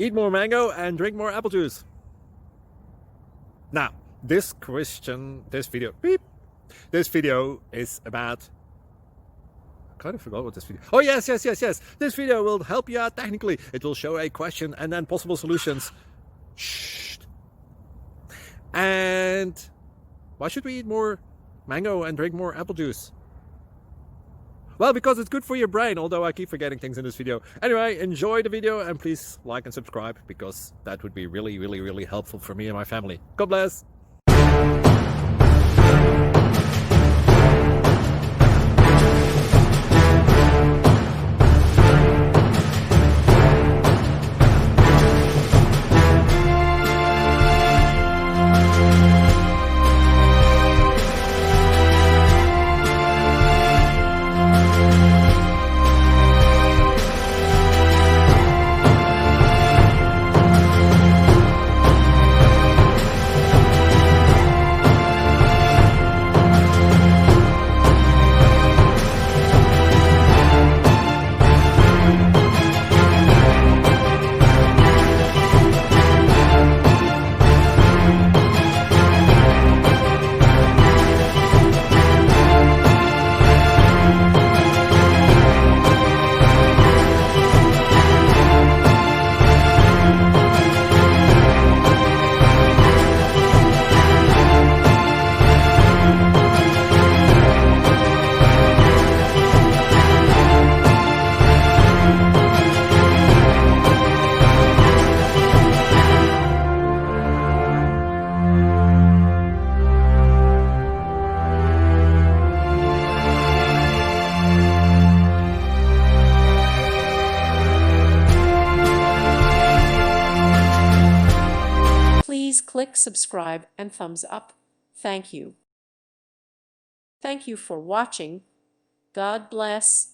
Eat more mango and drink more apple juice. Now, this video is about... I kind of forgot what this video... Oh, yes. This video will help you out technically. It will show a question and then possible solutions. Shh. And why should we eat more mango and drink more apple juice? Well, because it's good for your brain, although I keep forgetting things in this video. Anyway, enjoy the video and please like and subscribe, because that would be really helpful for me and my family. God bless! Please click subscribe and thumbs up. Thank you. Thank you for watching. God bless.